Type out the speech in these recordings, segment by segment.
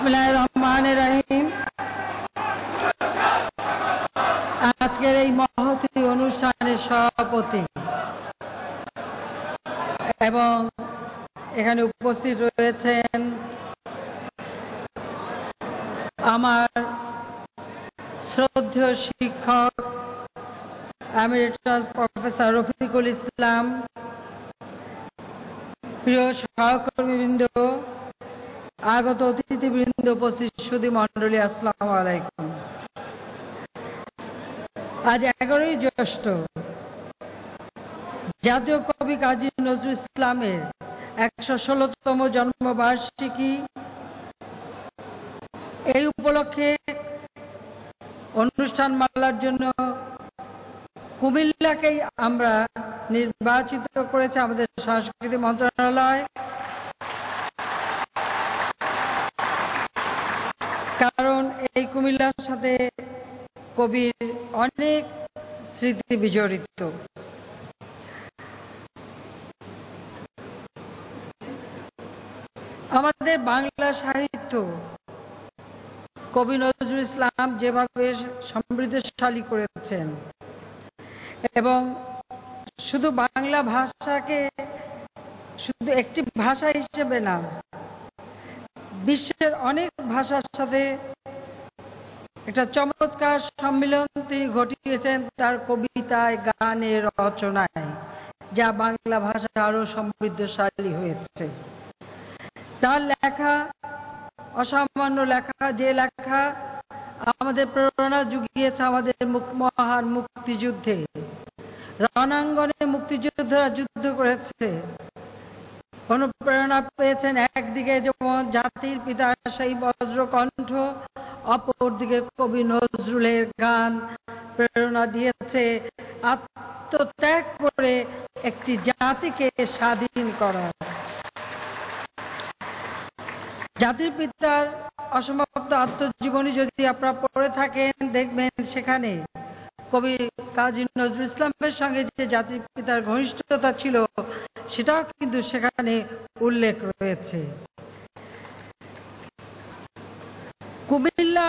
বিসমিল্লাহির রহমানির রহিম। আজকের এই মহতী অনুষ্ঠানের সভাপতি এবং এখানে উপস্থিত রয়েছেন আমার শ্রদ্ধেয় শিক্ষক এমিরেটাস প্রফেসর রফিকুল ইসলাম, প্রিয় সহকর্মীবৃন্দ, আগত অতিথিবৃন্দ, উপস্থিত সুধী মণ্ডলী, আসসালামু আলাইকুম। আজ 11ই জ্যৈষ্ঠ জাতীয় কবি কাজী নজরুল ইসলামের 116তম জন্মবার্ষিকী। এই উপলক্ষে অনুষ্ঠান মালার জন্য কুমিল্লাকেই আমরা নির্বাচিত করেছে আমাদের সংস্কৃতি মন্ত্রণালয়। কারণ এই কুমিল্লার সাথে কবির অনেক স্মৃতি বিজড়িত। আমাদের বাংলা সাহিত্য কবি নজরুল ইসলাম যেভাবে সমৃদ্ধশালী করেছেন এবং শুধু বাংলা ভাষাকে শুধু একটি ভাষা হিসেবে না, বিশ্বের অনেক ভাষার সাথে একটা চমৎকার সম্মিলন তিনি ঘটিয়েছেন তার কবিতায়, গানে, রচনায়, যা বাংলা ভাষা আরো সমৃদ্ধশালী হয়েছে। তার লেখা অসামান্য লেখা, যে লেখা আমাদের প্রেরণা জুগিয়েছে আমাদের মহান মুক্তিযুদ্ধে। রণাঙ্গনে মুক্তিযোদ্ধারা যুদ্ধ করেছে, অনুপ্রেরণা পেয়েছেন একদিকে যেমন জাতির পিতা সেই বজ্রকণ্ঠ, অপরদিকে কবি নজরুলের গান প্রেরণা দিয়েছে আত্মত্যাগ করে একটি জাতিকে স্বাধীন করার। জাতির পিতার অসমাপ্ত আত্মজীবনী যদি আপনারা পড়ে থাকেন, দেখবেন সেখানে কবি কাজী নজরুল ইসলামের সঙ্গে যে জাতির পিতার ঘনিষ্ঠতা ছিল সেটাও কিন্তু সেখানে উল্লেখ রয়েছে। কুমিল্লা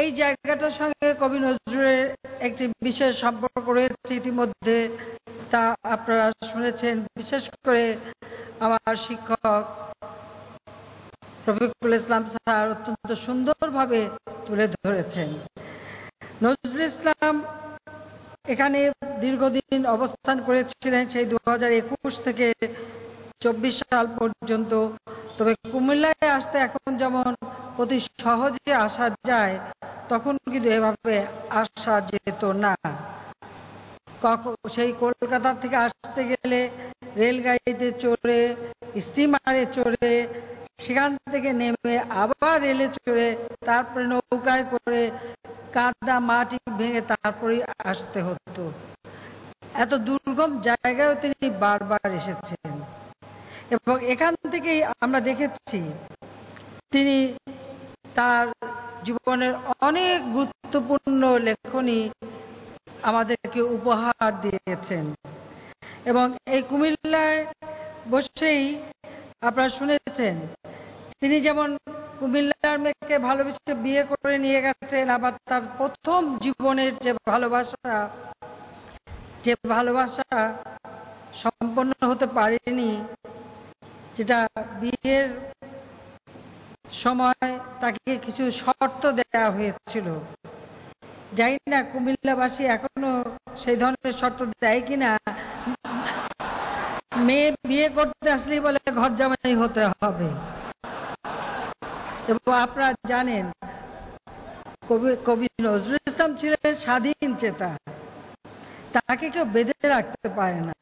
এই জায়গাটার সঙ্গে কবি নজরুলের একটি বিশেষ সম্পর্ক রয়েছে ইতিমধ্যে, তা আপনারা শুনেছেন। বিশেষ করে আমার শিক্ষক রফিকুল ইসলাম স্যার অত্যন্ত সুন্দরভাবে তুলে ধরেছেন। নজরুল ইসলাম এখানে দীর্ঘদিন অবস্থান করেছিলেন, সেই 2021 থেকে 24 সাল পর্যন্ত। তবে কুমিল্লায় আসতে এখন যেমন অতি সহজে আসা যায়, তখন কিন্তু এভাবে আসা যেত না। সেই কলকাতা থেকে আসতে গেলে রেলগাড়িতে চড়ে, স্টিমারে চড়ে, সেখান থেকে নেমে আবার রেলে চড়ে, তারপরে নৌকায় করে কাদা মাটি ভেঙে তারপরে আসতে হতো। এত দুর্গম জায়গায় তিনি বারবার এসেছেন এবং এখান থেকেই আমরা দেখেছি তিনি তার জীবনের অনেক গুরুত্বপূর্ণ লেখনী আমাদেরকে উপহার দিয়েছেন। এবং এই কুমিল্লায় বসেই আপনারা শুনেছেন তিনি যেমন কুমিল্লার মেয়েকে ভালোবেসে বিয়ে করে নিয়ে গেছেন, আবার তার প্রথম জীবনের যে ভালোবাসা সম্পন্ন হতে পারেনি, যেটা বিয়ের সময় তাকে কিছু শর্ত দেয়া হয়েছিল। জানি না কুমিল্লাবাসী এখনো সেই ধরনের শর্ত দেয় কিনা। মেয়ে বিয়ে করতে আসলেই বলে ঘর জামাই হতে হবে। এবং আপনারা জানেন কবি নজরুল ইসলাম ছিলেন স্বাধীন চেতা, তাকে কেউ বেঁধে রাখতে পারে না,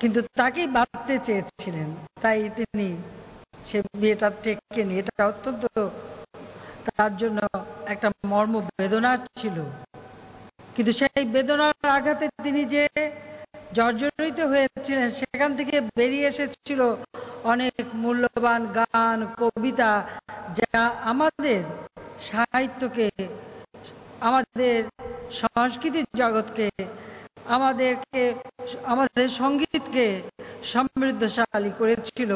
কিন্তু তাকেই বাঁধতে চেয়েছিলেন, তাই তিনি সে বিয়েটা টেকেনি। এটা অত্যন্ত তার জন্য একটা মর্ম বেদনার ছিল। কিন্তু সেই বেদনার আঘাতে তিনি যে জর্জরিত হয়েছিলেন, সেখান থেকে বেরিয়ে এসেছিল অনেক মূল্যবান গান, কবিতা, যা আমাদের সাহিত্যকে, আমাদের সংস্কৃতির জগৎকে, আমাদের সঙ্গীতকে সমৃদ্ধশালী করেছিল।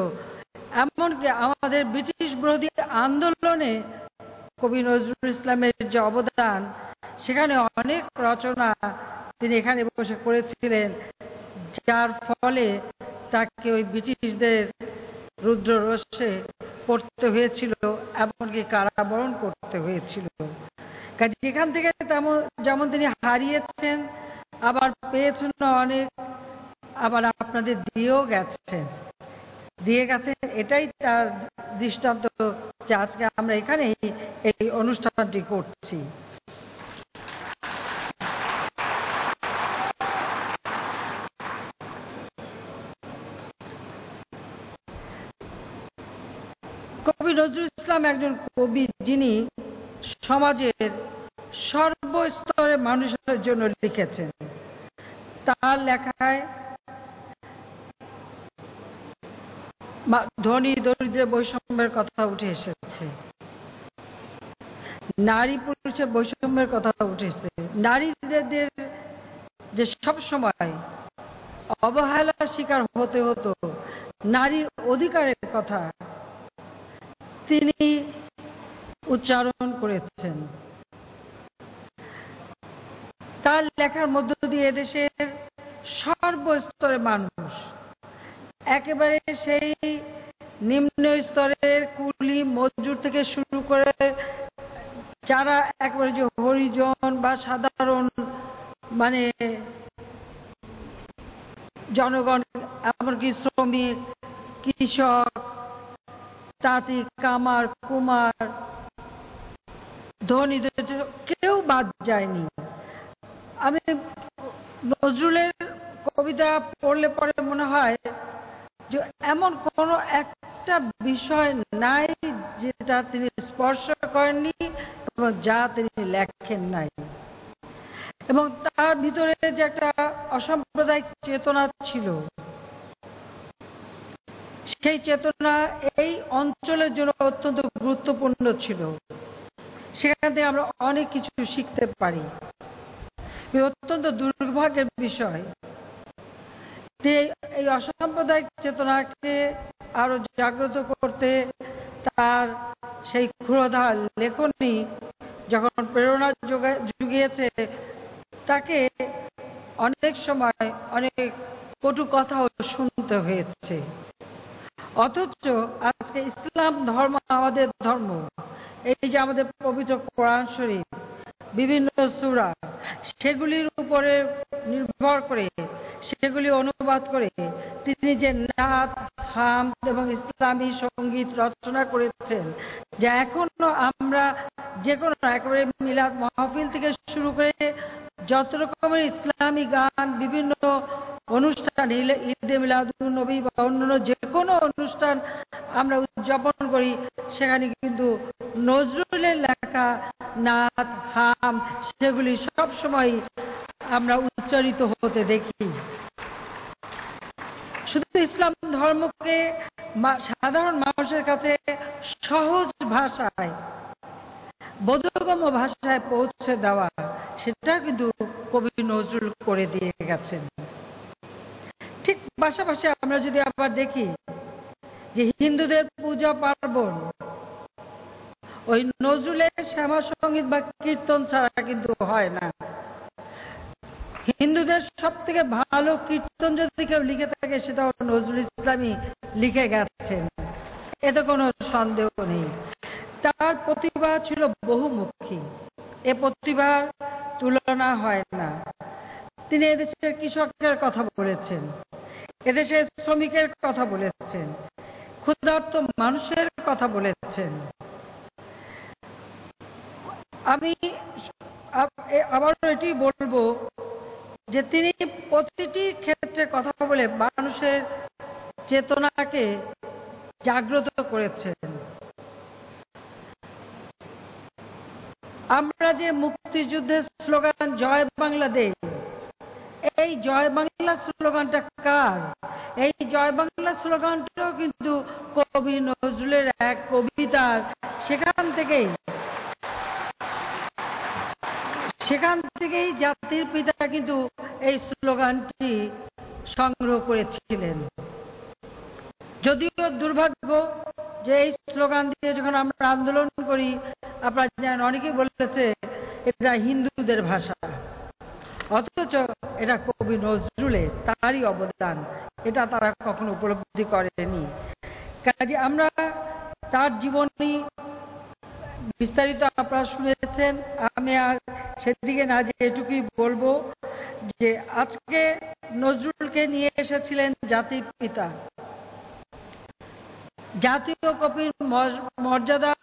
এমনকি আমাদের ব্রিটিশ বিরোধী আন্দোলনে কবি নজরুল ইসলামের যে অবদান, সেখানে অনেক রচনা তিনি এখানে বসে করেছিলেন, যার ফলে তাকে ওই ব্রিটিশদের রুদ্র রোষে পড়তে হয়েছিল, এমনকি কারাবরণ করতে হয়েছিল। কাজে এখান থেকে যেমন তিনি হারিয়েছেন, আবার পেয়েছেন অনেক, আবার আপনাদের দিয়ে গেছেন। এটাই তার দৃষ্টান্ত যে আজকে আমরা এখানে এই অনুষ্ঠানটি করছি। কবি নজরুল ইসলাম একজন কবি যিনি সমাজের সর্বস্তরের মানুষের জন্য লিখেছেন। তার লেখায় ধনী দরিদ্রের বৈষম্যের কথা উঠে এসেছে, নারী পুরুষের বৈষম্যের কথা উঠেছে, নারীদের যে সব সময় অবহেলার শিকার হতে হতো, নারীর অধিকারের কথা তিনি উচ্চারণ করেছেন। তার লেখার মধ্য দিয়ে এদেশের সর্বস্তরের মানুষ, একেবারে সেই নিম্ন স্তরের কুলি মজুর থেকে শুরু করে যারা একেবারে যে হরিজন বা সাধারণ মানে জনগণ, এমনকি শ্রমিক, কৃষক, তাঁতি, কামার, কুমার, ধনী দরিদ্র কেউ বাদ যায়নি। আমি নজরুলের কবিতা পড়লে পরে মনে হয় যে এমন কোন একটা বিষয় নাই যেটা তিনি স্পর্শ করেননি এবং যা তিনি লেখেন নাই। এবং তার ভিতরে যে একটা অসাম্প্রদায়িক চেতনা ছিল, সেই চেতনা এই অঞ্চলের জন্য অত্যন্ত গুরুত্বপূর্ণ ছিল। সেখান থেকে আমরা অনেক কিছু শিখতে পারি। অত্যন্ত দুর্ভাগ্যের বিষয়, এই অসাম্প্রদায়িক চেতনাকে আরো জাগ্রত করতে তার সেই ক্ষুরধার লেখনী যখন প্রেরণা জুগিয়েছে, তাকে অনেক সময় অনেক কটু কথাও শুনতে হয়েছে। অথচ আজকে ইসলাম ধর্ম আমাদের ধর্ম, এই যে আমাদের পবিত্র কোরআন শরীফ, বিভিন্ন সূরা, সেগুলির উপরে নির্ভর করে, সেগুলি অনুবাদ করে তিনি যে নাত, হামদ এবং ইসলামী সঙ্গীত রচনা করেছেন, যা এখনো আমরা যে কোনো একেবারে মিলাদ মাহফিল থেকে শুরু করে যত রকমের ইসলামী গান, বিভিন্ন অনুষ্ঠান, ঈদে মিলাদুন নবী বা অন্যান্য যে কোনো অনুষ্ঠান আমরা উদযাপন করি, সেখানে কিন্তু নজরুলের লেখা নাত, হাম সেগুলি সব সময় আমরা উচ্চারিত হতে দেখি। শুধু ইসলাম ধর্মকে সাধারণ মানুষের কাছে সহজ ভাষায়, বোধগম্য ভাষায় পৌঁছে দেওয়া, সেটা কিন্তু কবি নজরুল করে দিয়ে গেছেন। ঠিক পাশাপাশি আমরা যদি আবার দেখি যে হিন্দুদের পূজা পার্বণ ওই নজরুলের শ্যামা সঙ্গীত বা কীর্তন ছাড়া কিন্তু হয় না। হিন্দুদের সব থেকে ভালো কীর্তন যদি কেউ লিখে থাকে, সেটাও নজরুল ইসলামই লিখে গেছেন, এতে কোনো সন্দেহ নেই। তার প্রতিভা ছিল বহুমুখী, এ প্রতিভার তুলনা হয় না। তিনি এদেশের কৃষকের কথা বলেছেন, এদেশের শ্রমিকের কথা বলেছেন, ক্ষুধার্ত মানুষের কথা বলেছেন। আমি আবারও এটি বলবো যে তিনি প্রতিটি ক্ষেত্রে কথা বলে মানুষের চেতনাকে জাগ্রত করেছেন। আমরা যে মুক্তিযুদ্ধের স্লোগান জয় বাংলা দেই, এই জয় বাংলা স্লোগানটা কার? এই জয় বাংলা স্লোগানটাও কিন্তু কবি নজরুলের এক কবিতার, সেখান থেকেই জাতির পিতা কিন্তু এই স্লোগানটি সংগ্রহ করেছিলেন। যদিও দুর্ভাগ্য যে এই স্লোগান দিয়ে যখন আমরা আন্দোলন করি, আপনারা জানেন অনেকেই বলেছে এটা হিন্দুদের ভাষা, অথচ এটা কবি নজরুলের, তারই অবদান, এটা তারা কখনো উপলব্ধি করেনি। কাজে আমরা তার জীবনী বিস্তারিত আপনারা শুনেছেন, আমি আর সেদিকে না যে এটুকুই বলবো যে আজকে নজরুলকে নিয়ে এসেছিলেন জাতির পিতা। জাতীয় কবির মর্যাদা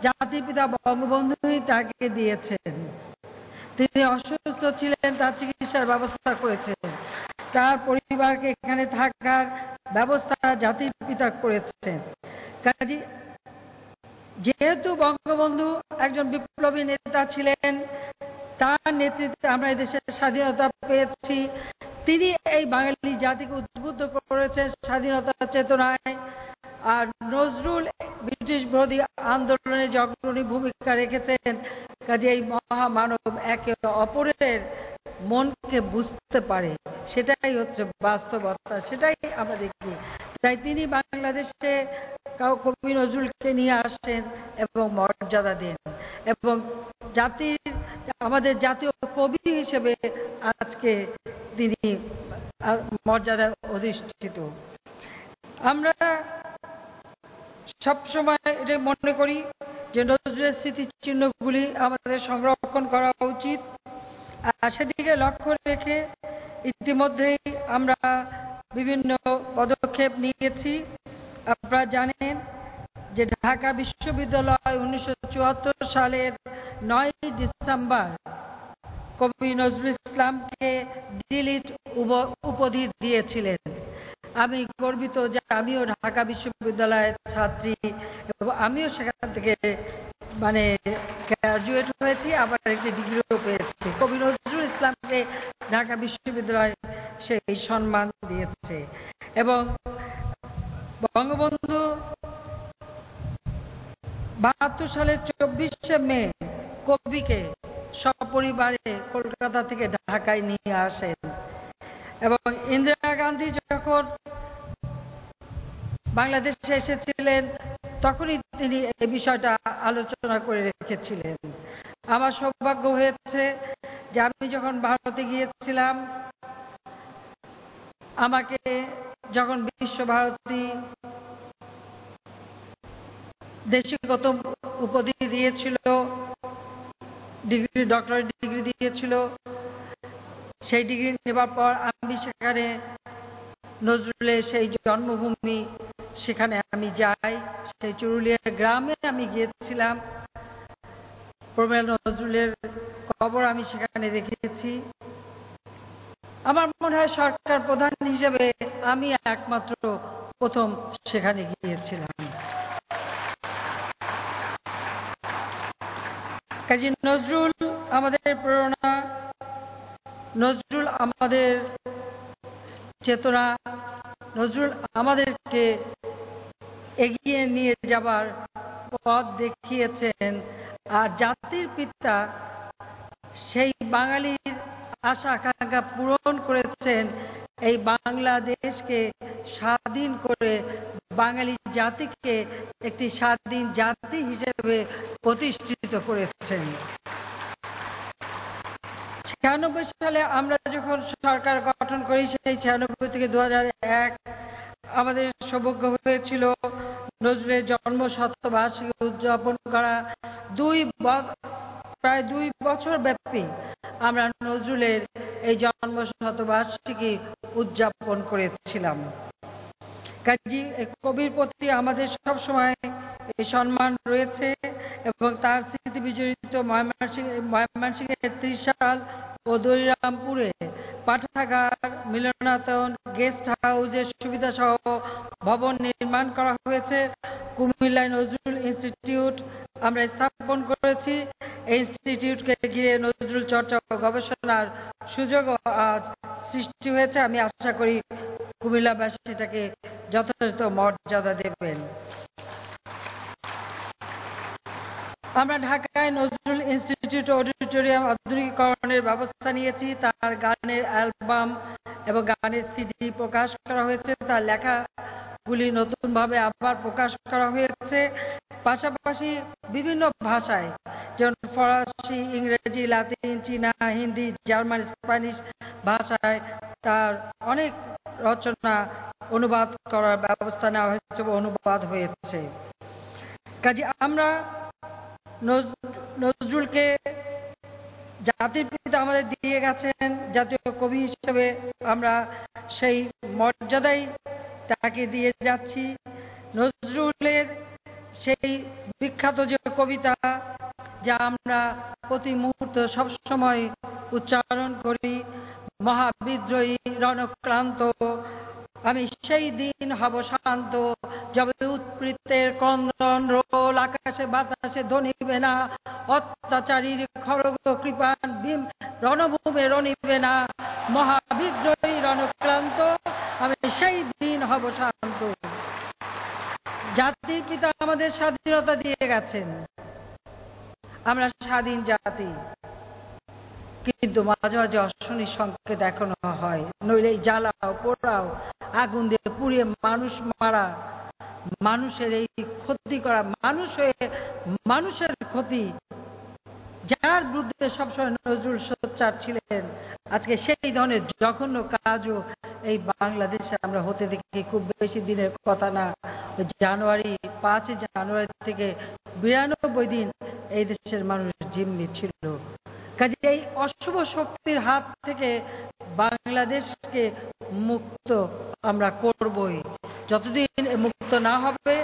জাতির পিতা বঙ্গবন্ধুই তাকে দিয়েছেন। তিনি অসুস্থ ছিলেন, তার চিকিৎসার ব্যবস্থা করেছেন, তার পরিবারকে এখানে থাকার ব্যবস্থা জাতির পিতা করেছেন। কাজী যেহেতু বঙ্গবন্ধু একজন বিপ্লবী নেতা ছিলেন, তার নেতৃত্বে আমরা এই দেশের স্বাধীনতা পেয়েছি। তিনি এই বাঙালি জাতিকে উদ্বুদ্ধ করেছেন স্বাধীনতার চেতনায়। আর নজরুল ব্রিটিশ বিরোধী আন্দোলনে যে অগ্রণী ভূমিকা রেখেছেন, কাজে এই মহামানব একে অপরের মনকে বুঝতে পারে, সেটাই হচ্ছে বাস্তবতা, সেটাই আমরা দেখি। তাই তিনি বাংলাদেশে কবি নজরুলকে নিয়ে আসেন এবং মর্যাদা দেন, এবং আমাদের জাতীয় কবি হিসেবে আজকে তিনি মর্যাদা অধিষ্ঠিত। আমরা সবসময় এটা মনে করি যে নজরুলের স্মৃতিচিহ্নগুলি আমাদের সংরক্ষণ করা উচিত। আর সেদিকে লক্ষ্য রেখে ইতিমধ্যেই আমরা বিভিন্ন পদক্ষেপ নিয়েছি। আপনারা জানেন যে ঢাকা বিশ্ববিদ্যালয় 1974 সালের 9 ডিসেম্বর কবি নজরুল ইসলামকে ডিলিট উপাধি দিয়েছিলেন। আমি গর্বিত যে আমিও ঢাকা বিশ্ববিদ্যালয়ের ছাত্রী, এবং আমিও সেখান থেকে গ্র্যাজুয়েট হয়েছি, আবার একটি ডিগ্রিও পেয়েছি। কবি নজরুল ইসলামকে ঢাকা বিশ্ববিদ্যালয় সেই সম্মান দিয়েছে। এবং বঙ্গবন্ধু 72 সালের 24শে মে কবিকে সপরিবারে কলকাতা থেকে ঢাকায় নিয়ে আসেন, এবং ইন্দিরা গান্ধী যখন বাংলাদেশে এসেছিলেন তখনই তিনি এই বিষয়টা আলোচনা করে রেখেছিলেন। আমার সৌভাগ্য হয়েছে যে আমি যখন ভারতে গিয়েছিলাম, আমাকে যখন বিশ্বভারতী দেশীগত উপাধি দিয়েছিল, ডিগ্রি, ডক্টরেট ডিগ্রি দিয়েছিল, সেই ডিগ্রি নেবার পর আমি সেখানে নজরুলের সেই জন্মভূমি, সেখানে আমি যাই, সেই চুরুলিয়া গ্রামে আমি গিয়েছিলাম। প্রমেল নজরুলের কবর আমি সেখানে দেখেছি। আমার মনে হয় সরকার প্রধান হিসেবে আমি একমাত্র প্রথম সেখানে গিয়েছিলাম। কাজী নজরুল আমাদের প্রেরণা, নজরুল আমাদের চেতনা, নজরুল আমাদেরকে এগিয়ে নিয়ে যাবার পথ দেখিয়েছেন। আর জাতির পিতা সেই বাঙালির আশা আকাঙ্ক্ষা পূরণ করেছেন, এই বাংলাদেশকে স্বাধীন করে বাঙালি জাতিকে একটি স্বাধীন জাতি হিসেবে প্রতিষ্ঠিত করেছেন। 96 সালে আমরা যখন সরকার গঠন করি, সেই 96 থেকে 2001 আমাদের সৌভাগ্য হয়েছিল নজরুলের জন্ম শতবার্ষিকী উদযাপন করা। প্রায় 2 বছর ব্যাপী আমরা নজরুলের এই জন্ম শতবার্ষিকী উদযাপন করেছিলাম। কাজী কবির প্রতি আমাদের সবসময় এই সম্মান রয়েছে, এবং তার স্মৃতি বিজড়িত ময়মনসিংহের ত্রিশাল ও দৈরামপুরে পাঠাগার, মিলনায়তন, গেস্ট হাউসের সুবিধা সহ ভবন নির্মাণ করা হয়েছে। কুমিল্লায় নজরুল ইনস্টিটিউট আমরা স্থাপন করেছি। এই ইনস্টিটিউটকে ঘিরে নজরুল চর্চা ও গবেষণার সুযোগ আজ সৃষ্টি হয়েছে। আমি আশা করি কুমিল্লাবাসী এটাকে যথাযথ মর্যাদা দেবেন। আমরা ঢাকায় নজরুল ইনস্টিটিউট অডিটোরিয়াম আধুনিকীকরণের ব্যবস্থা নিয়েছি। তার গানের অ্যালবাম এবং গানের সিডি প্রকাশ করা হয়েছে। তার লেখা গুলি নতুনভাবে আবার প্রকাশ করা হয়েছে। পাশাপাশি বিভিন্ন ভাষায়, যেমন ফরাসি, ইংরেজি, লাতিন, চীনা, হিন্দি, জার্মান, স্প্যানিশ ভাষায় তার অনেক রচনা অনুবাদ করার ব্যবস্থা নেওয়া হয়েছে, অনুবাদ হয়েছে। কাজে আমরা নজরুলকে জাতির পিতা আমাদের দিয়ে গেছেন, জাতীয় কবি হিসেবে আমরা সেই মর্যাদাই তাকে দিয়ে যাচ্ছি। নজরুলের সেই বিখ্যাত যে কবিতা, যা আমরা প্রতি মুহূর্তে সবসময় উচ্চারণ করি, মহাবিদ্রোহী রণক্লান্ত আমি সেই দিন হব শান্ত, যবে উৎপীড়িতের ক্রন্দন রোল আকাশে বাতাসে ধ্বনিবে না, অত্যাচারীর খড়গ কৃপাণ ভীম রণভূমে রণিবে না, মহাবিদ্রোহী রণক্লান্ত আমি সেই দিন হব শান্ত। জাতির পিতা আমাদের স্বাধীনতা দিয়ে গেছেন, আমরা স্বাধীন জাতি, কিন্তু মাঝে মাঝে অশনির সংকেত দেখানো হয়, নইলে জ্বালাও পোড়াও আগুন দিয়ে পুড়িয়ে মানুষ মারা, মানুষের এই ক্ষতি করা, মানুষ হয়ে মানুষের ক্ষতি, যার বিরুদ্ধে সবসময় নজরুল সোচ্চার ছিলেন, আজকে সেই ধরনের জঘন্য কাজও এই বাংলাদেশে আমরা হতে দেখি। খুব বেশি দিনের কথা না, জানুয়ারি 5 জানুয়ারি থেকে 92 দিন এই দেশের মানুষ জিম্মি ছিল। কাজে এই অশুভ শক্তির হাত থেকে বাংলাদেশকে মুক্ত আমরা করবই। যতদিন মুক্ত না হবে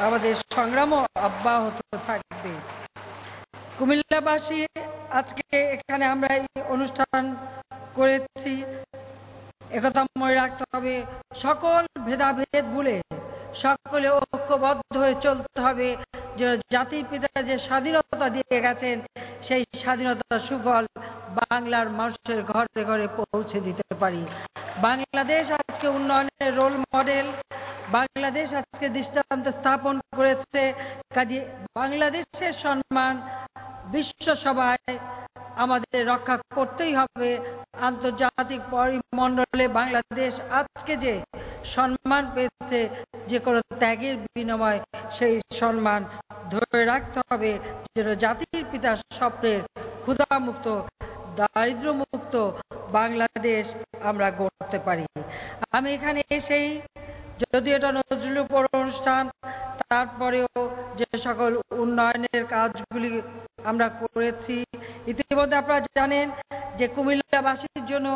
আমাদের সংগ্রামও অব্যাহত থাকবে। কুমিল্লাবাসী আজকে এখানে আমরা এই অনুষ্ঠান করেছি, একথা মনে রাখতে হবে, সকল ভেদাভেদ ভুলে সকলে ঐক্যবদ্ধ হয়ে চলতে হবে, যে জাতির পিতা যে স্বাধীনতা দিয়ে গেছেন সেই স্বাধীনতার সুফল বাংলার মানুষের ঘরে ঘরে পৌঁছে দিতে পারি। বাংলাদেশ আজকে উন্নয়নের রোল মডেল, বাংলাদেশ আজকে দৃষ্টান্ত স্থাপন করেছে। কাজে বাংলাদেশের সম্মান বিশ্ব সভায় আমাদের রক্ষা করতেই হবে। আন্তর্জাতিক পরিমণ্ডলে বাংলাদেশ আজকে যে সম্মান পেয়েছে, যে কোনো ত্যাগের বিনিময় সেই সম্মান ধরে রাখতে হবে, যেন জাতির পিতার স্বপ্নের ক্ষুধামুক্ত দারিদ্র্যমুক্ত বাংলাদেশ আমরা গড়তে পারি। আমি এখানে এসেই, যদিও এটা নজরুলের উপর অনুষ্ঠান, তারপরেও যে সকল উন্নয়নের কাজগুলি আমরা করেছি, ইতিমধ্যে আপনারা জানেন যে কুমিল্লাবাসীর জন্য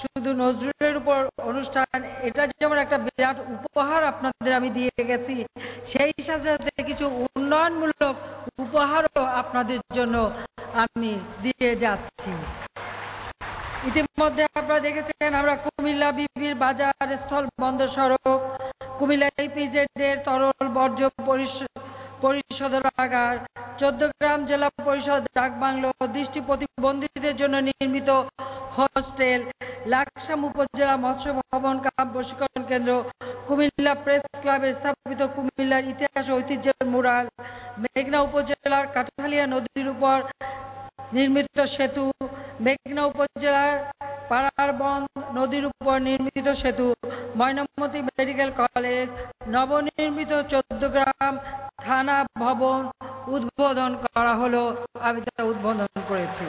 শুধু নজরুলের উপর অনুষ্ঠান, এটা যেমন একটা বিরাট উপহার আপনাদের আমি দিয়ে গেছি, সেই সাথে সাথে কিছু উন্নয়নমূলক উপহারও আপনাদের জন্য আমি দিয়ে যাচ্ছি। ইতিমধ্যে আপনারা দেখেছেন আমরা কুমিল্লা বিবির বাজার স্থল বন্দর সড়ক, কুমিল্লা ইপিজেড এর তরল বর্জ্য পরিশোধনাগার, 14 গ্রাম জেলা পরিষদ ডাক বাংলো, দৃষ্টি প্রতিবন্ধীদের জন্য নির্মিত হোস্টেল, লাকসাম উপজেলা মৎস্য ভবন কাম প্রশিক্ষণ কেন্দ্র, কুমিল্লা প্রেস ক্লাবের স্থাপিত কুমিল্লার ইতিহাস ঐতিহ্যের মুরাল, মেঘনা উপজেলার কাঠালিয়া নদীর উপর নির্মিত সেতু, মেঘনা উপজেলার পাড়ারবন্দ নদীর উপর নির্মিত সেতু, ময়নামতি মেডিকেল কলেজ, নবনির্মিত 14 গ্রাম থানা ভবন উদ্বোধন করা হলো, আমি তা উদ্বোধন করেছি।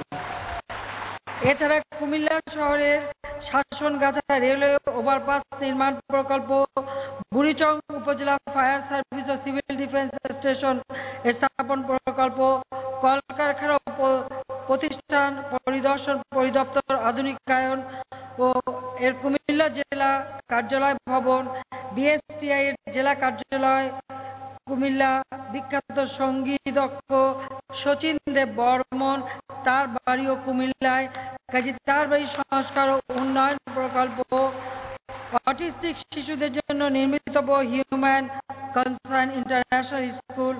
এছাড়া কুমিল্লা শহরের শাসনগাছা রেলওয়ে ওভারপাস নির্মাণ প্রকল্প, বুড়িচং উপজেলা ফায়ার সার্ভিস ও সিভিল ডিফেন্স স্টেশন স্থাপন প্রকল্প, কলকারখানা প্রতিষ্ঠান পরিদর্শন পরিদপ্তর আধুনিকায়ন ও এর কুমিল্লা জেলা কার্যালয় ভবন, বিএসটিআই এর জেলা কার্যালয় কুমিল্লা, বিখ্যাত সঙ্গীতজ্ঞ শচীন দেব বর্মন তার বাড়িও কুমিল্লায়, কাজে তার বাড়ি সংস্কার ও উন্নয়ন প্রকল্প, অটিস্টিক শিশুদের জন্য নির্মিত human concern international school,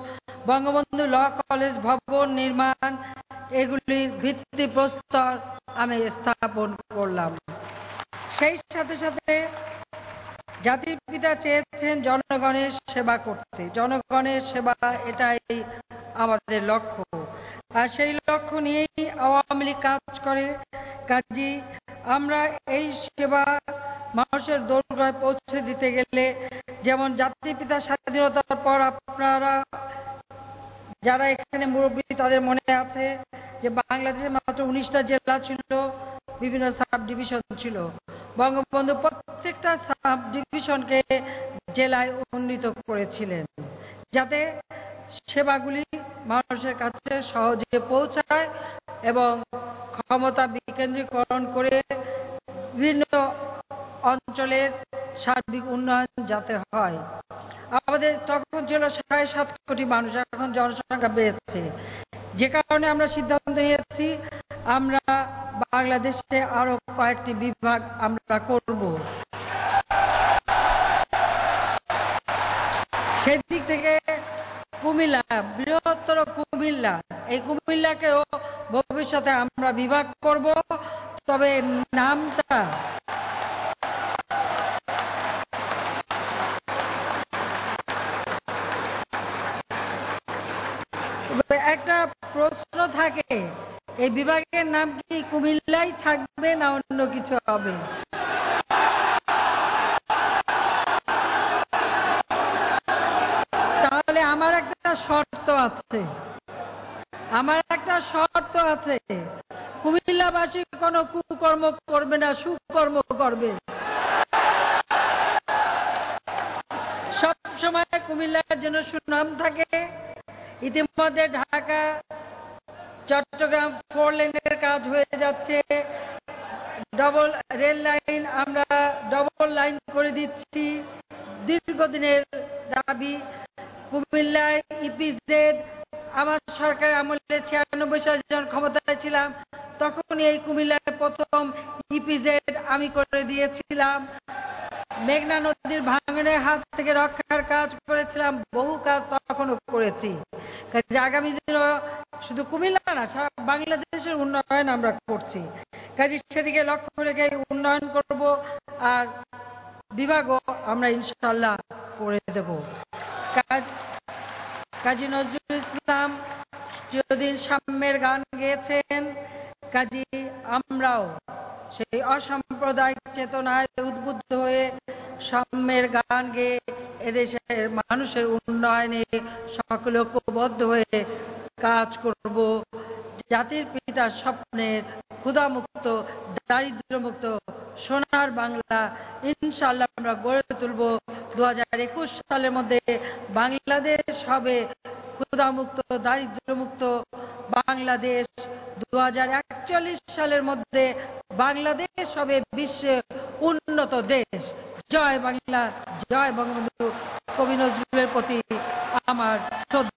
Bangabandhu law college ভবন নির্মাণ, এগুলির ভিত্তিপ্রস্তর আমি স্থাপন করলাম। সেই সাথে সাথে জাতির পিতা চেয়েছেন জনগণের সেবা করতে, জনগণের সেবা এটাই আমাদের লক্ষ্য, আর সেই লক্ষ্য নিয়েই আওয়ামী লীগ কাজ করে। কাজী আমরা এই সেবা মানুষের দোরগোড়ায় পৌঁছে দিতে গেলে যেমন জাতির পিতা স্বাধীনতার পর আপনারা যারা এখানে মুরব্বী তাদের মনে আছে যে বাংলাদেশে মাত্র 19টা জেলা ছিল, বিভিন্ন সাব ডিভিশন ছিল। বঙ্গবন্ধু প্রত্যেকটা সাব ডিভিশনকে জেলায় উন্নীত করেছিলেন যাতে সেবাগুলি মানুষের কাছে সহজে পৌঁছায় এবং ক্ষমতা বিকেন্দ্রীকরণ করে বিভিন্ন অঞ্চলের সার্বিক উন্নয়ন যাতে হয়। আমাদের তখন ছিল 7.5 কোটি মানুষ, এখন জনসংখ্যা বেড়েছে, যে কারণে আমরা সিদ্ধান্ত নিয়েছি আমরা বাংলাদেশে আরো কয়েকটি বিভাগ আমরা করব। সেই দিক থেকে কুমিল্লা, বৃহত্তর কুমিল্লা, এই কুমিল্লাকেও ভবিষ্যতে আমরা বিভাগ করব, তবে নামটা একটা প্রশ্ন থাকে, এই বিভাগের নাম কি কুমিল্লাই থাকবে না অন্য কিছু হবে? তাহলে আমার একটা শর্ত আছে, কুমিল্লাবাসী কোনো কুকর্ম করবে না, সুকর্ম করবে। সব সময় কুমিল্লার জন্য সুনাম থাকে। ইতিমধ্যে ঢাকা চট্টগ্রাম 4 লেনের কাজ হয়ে যাচ্ছে, ডবল রেল লাইন আমরা ডবল লাইন করে দিচ্ছি। দীর্ঘদিনের দাবি কুমিল্লায় ইপিজেড, আমার সরকার আমলে 96 সালে যখন ক্ষমতায় ছিলাম তখন এই কুমিল্লায় প্রথম ইপিজেড আমি করে দিয়েছিলাম। মেঘনা নদীর ভাঙনের হাত থেকে রক্ষার কাজ করেছিলাম, বহু কাজ তখনও করেছি। আগামী দিনও শুধু কুমিল্লা না, সারা বাংলাদেশের উন্নয়ন আমরা করছি, কাজে সেদিকে লক্ষ্য রেখে উন্নয়ন করব, আর বিভাগও আমরা ইনশাআল্লাহ করে দেব। কাজী নজরুল ইসলাম যদিন সাম্যের গান গেয়েছেন, কাজী আমরাও সেই অসাম্প্রদায়িক চেতনায় উদ্বুদ্ধ হয়ে সাম্যের গান গেয়ে এদেশের মানুষের উন্নয়নে সকলে ঐক্যবদ্ধ হয়ে কাজ করব। জাতির পিতার স্বপ্নের ক্ষুধামুক্ত, দারিদ্র্যমুক্ত সোনার বাংলা ইনশাআল্লাহ আমরা গড়ে তুলব। 2021 সালের মধ্যে বাংলাদেশ হবে ক্ষুধামুক্ত, দারিদ্র্যমুক্ত বাংলাদেশ। 2041 সালের মধ্যে বাংলাদেশ হবে বিশ্বে উন্নত দেশ। জয় বাংলা, জয় বঙ্গবন্ধু। কবি নজরুলের প্রতি আমার শ্রদ্ধা।